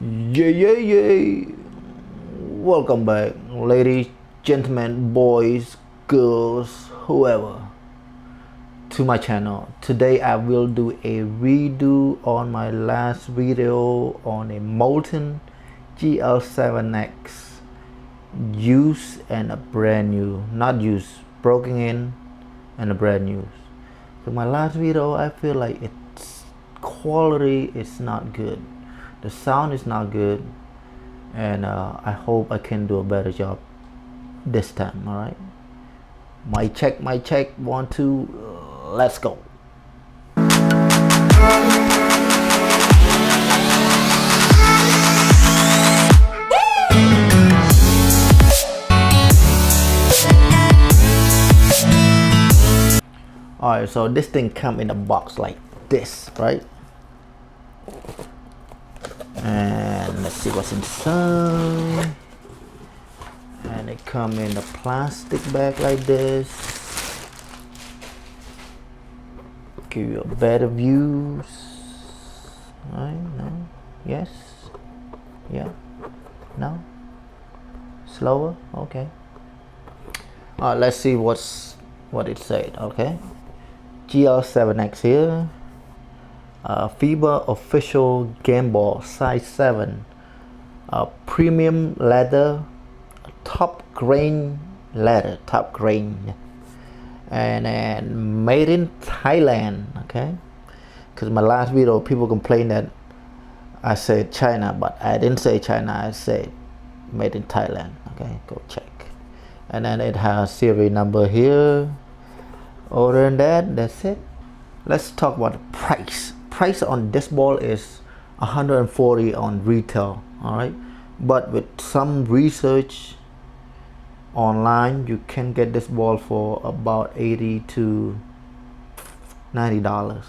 Yeah. Welcome back, ladies, gentlemen, boys, girls, whoever, to my channel. Today I will do a redo on my last video on a Molten GL7x. Used and a brand new. Not used, broken in and a brand new. So my last video, I feel like its quality is not good. The sound is not good, and I hope I can do a better job this time. All right, my check 1 2, let's go. All right, so this thing come in a box like this, right? And let's see what's inside. And it come in a plastic bag like this. Give you a better views. Right? No? Yes? Yeah? No? Slower? Okay. Let's see what it said. Okay. GL7x here. FIBA official game ball, size 7, premium leather, top grain leather, and made in Thailand. Okay, because my last video people complained that I said China, but I didn't say China, I said made in Thailand. Okay, go check. And then it has serial number here. Other than that, that's it. Let's talk about the price. Price on this ball is 140 on retail. All right, but with some research online, you can get this ball for about $80 to $90.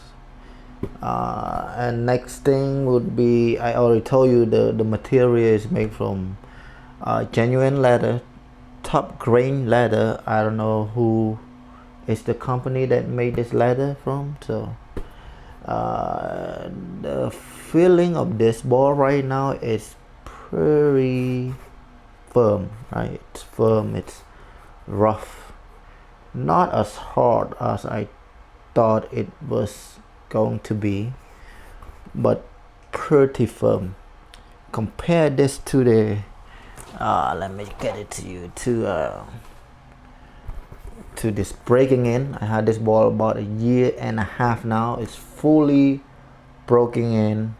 And next thing would be, I already told you the material is made from genuine leather, top grain leather. I don't know who is the company that made this leather from, so the feeling of this ball right now is pretty firm, right? It's firm, it's rough, not as hard as I thought it was going to be, but pretty firm. Compare this to the let me get it to you, to this breaking in. I had this ball about a year and a half now. It's fully broken in.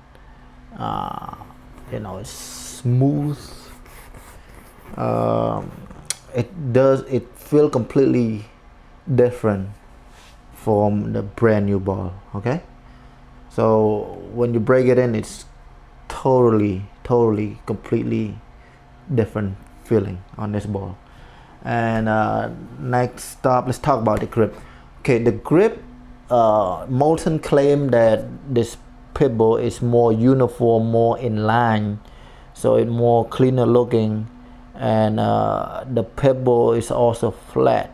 It's smooth. It feel completely different from the brand new ball. Okay, so when you break it in, it's totally completely different feeling on this ball. And next up, let's talk about the grip. Okay, the grip, Molten claimed that this pit bull is more uniform, more in line, so it's more cleaner looking, and the pit bull is also flat,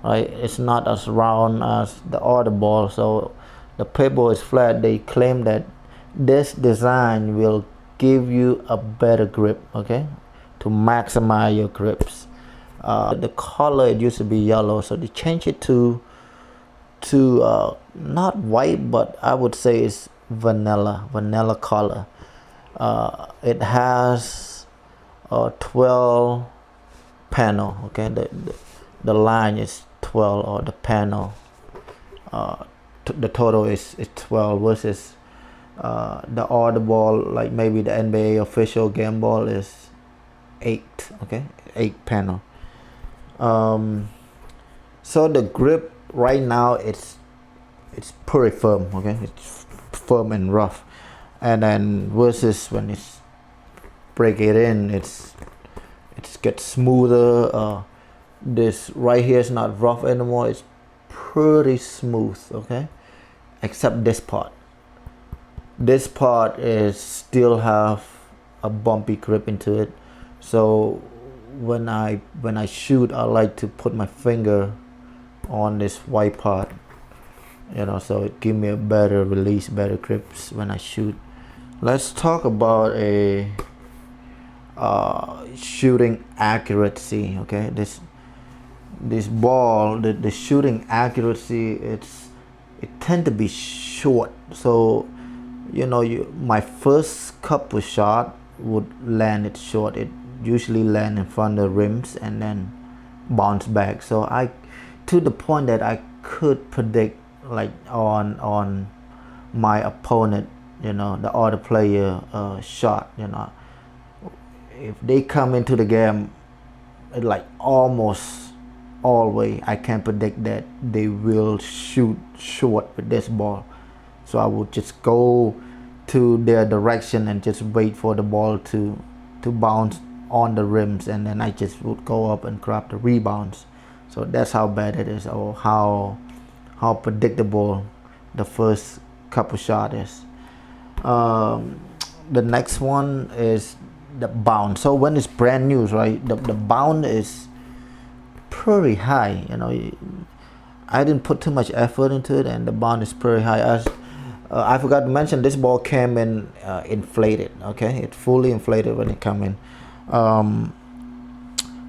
right? It's not as round as the other ball, so the pit bull is flat. They claim that this design will give you a better grip, okay, to maximize your grips. The color, it used to be yellow, so they changed it to not white, but I would say it's vanilla color. It has a 12 panel. Okay, the line is 12, or the panel, the total is 12 versus the other ball, like maybe the NBA official game ball, is 8. Okay, 8 panel. So the grip right now, it's pretty firm. Okay, it's firm and rough, and then versus when it's break it in, it gets smoother. This right here is not rough anymore, it's pretty smooth. Okay, except this part is still have a bumpy grip into it. So when I shoot, I like to put my finger on this white part, so it give me a better release, better grips when I shoot. Let's talk about a shooting accuracy. Okay, this ball, the shooting accuracy, it tend to be short. So my first couple shot would land it short. It usually land in front of the rims and then bounce back. So to the point that I could predict, like on my opponent, the other player shot. If they come into the game like almost always, I can predict that they will shoot short with this ball. So I would just go to their direction and just wait for the ball to bounce on the rims, and then I just would go up and grab the rebounds. So that's how bad it is, or how predictable the first couple shot is. The next one is the bounce. So when it's brand new, right, the bounce is pretty high. I didn't put too much effort into it, and the bounce is pretty high. As I forgot to mention, this ball came in inflated. Okay, it's fully inflated when it come in, and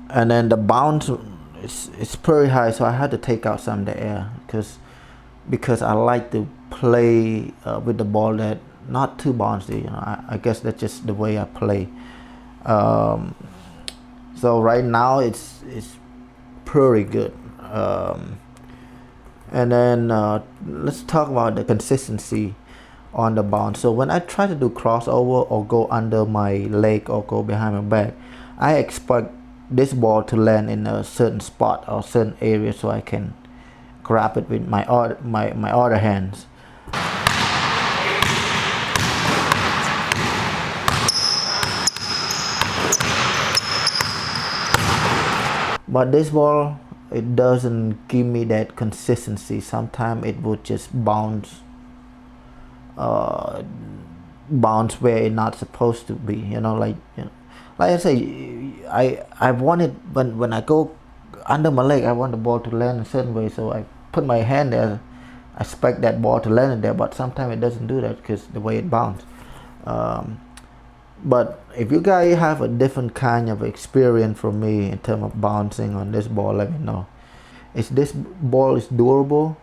then the bounce is pretty high. So I had to take out some of the air because I like to play with the ball that not too bouncy. I guess that's just the way I play. So right now it's pretty good. And then let's talk about the consistency on the bounce. So when I try to do crossover or go under my leg or go behind my back, I expect this ball to land in a certain spot or certain area so I can grab it with my other hands. But this ball, it doesn't give me that consistency. Sometimes it would just bounce where it's not supposed to be. Like I say, I want it when I go under my leg, I want the ball to land a certain way, so I put my hand there. I expect that ball to land there, but sometimes it doesn't do that because the way it bounces. But if you guys have a different kind of experience from me in terms of bouncing on this ball, let me know. Is this ball is durable?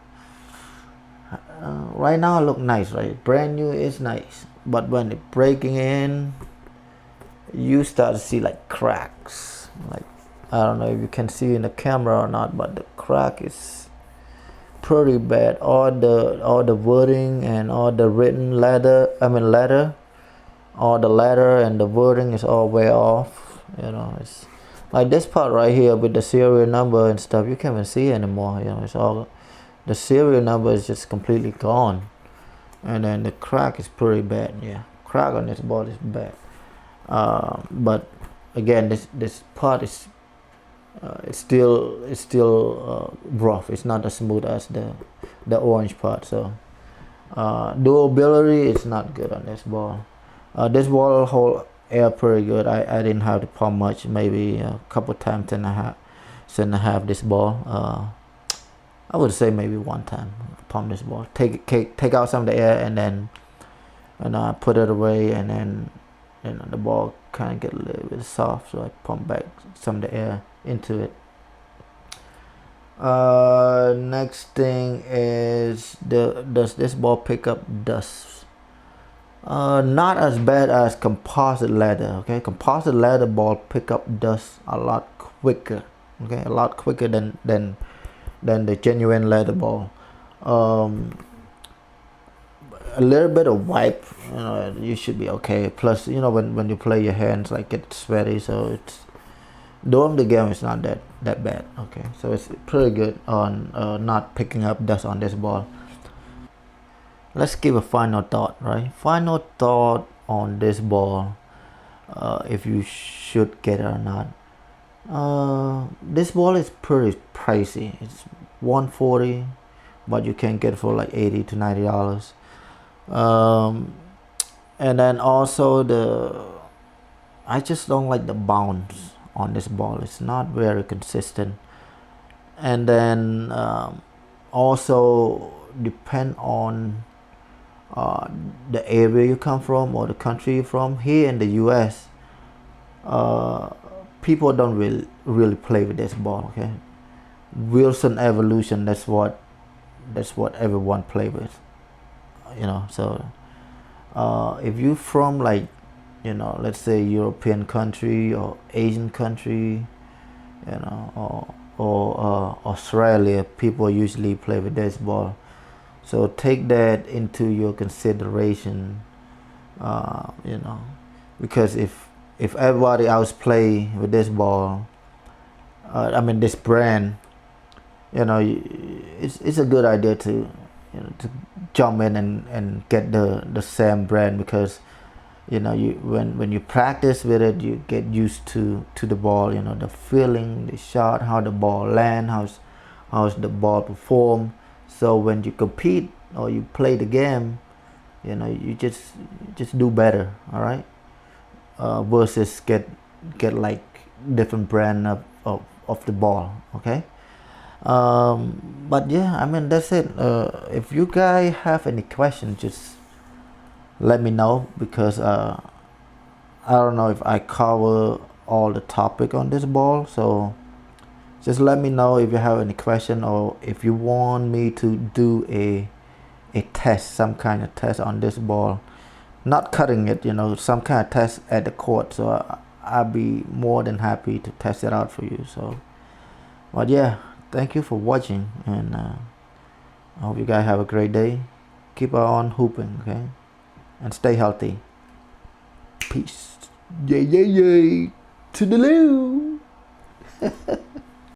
Right now it look nice, right? Brand new is nice, but when it breaking in, you start to see like cracks. Like, I don't know if you can see in the camera or not, but the crack is pretty bad. All the wording and all the written letter, all the letter and the wording is all way off. It's like this part right here with the serial number and stuff, you can't even see anymore. It's all, the serial number is just completely gone, and then the crack is pretty bad. Yeah, crack on this ball is bad. But again, this part is it's still rough. It's not as smooth as the orange part. So durability is not good on this ball. This ball hold air pretty good. I didn't have to pump much, maybe a couple times and a half this ball. I would say maybe one time pump this ball, take out some of the air, and then put it away, and then the ball kind of get a little bit soft, so I pump back some of the air into it. Next thing is, does this ball pick up dust? Not as bad as composite leather. Okay, composite leather ball pick up dust a lot quicker. Okay, a lot quicker than the genuine leather ball. A little bit of wipe, you should be okay. Plus, when you play, your hands like get sweaty, so it's during the game it's not that bad. Okay, so it's pretty good on not picking up dust on this ball. Let's give a final thought, right? Final thought on this ball, if you should get it or not. This ball is pretty pricey. It's $140, but you can get it for like $80 to $90. And then also I just don't like the bounce on this ball. It's not very consistent. And then also depend on the area you come from or the country you're from. Here in the US, people don't really play with this ball. Okay, Wilson Evolution, that's what everyone play with, you know. So if you from, like, you know, let's say European country or Asian country, you know, or Australia, people usually play with this ball. So take that into your consideration, you know, because if everybody else play with this ball, I mean this brand, you know, it's a good idea to, you know, to jump in and get the same brand, because, you know, you when you practice with it, you get used to the ball, you know, the feeling, the shot, how the ball land, how's the ball perform. So when you compete or you play the game, you know, you just do better. All right, versus get like different brand of the ball. Okay. But yeah, I mean, that's it. If you guys have any questions, just let me know, because I don't know if I cover all the topic on this ball. So just let me know if you have any question, or if you want me to do a test, some kind of test on this ball, not cutting it, you know, some kind of test at the court. So I'll be more than happy to test it out for you. So, but yeah, thank you for watching, and I hope you guys have a great day. Keep on hooping, okay, and stay healthy. Peace. Yay, yay, yay. To the loo.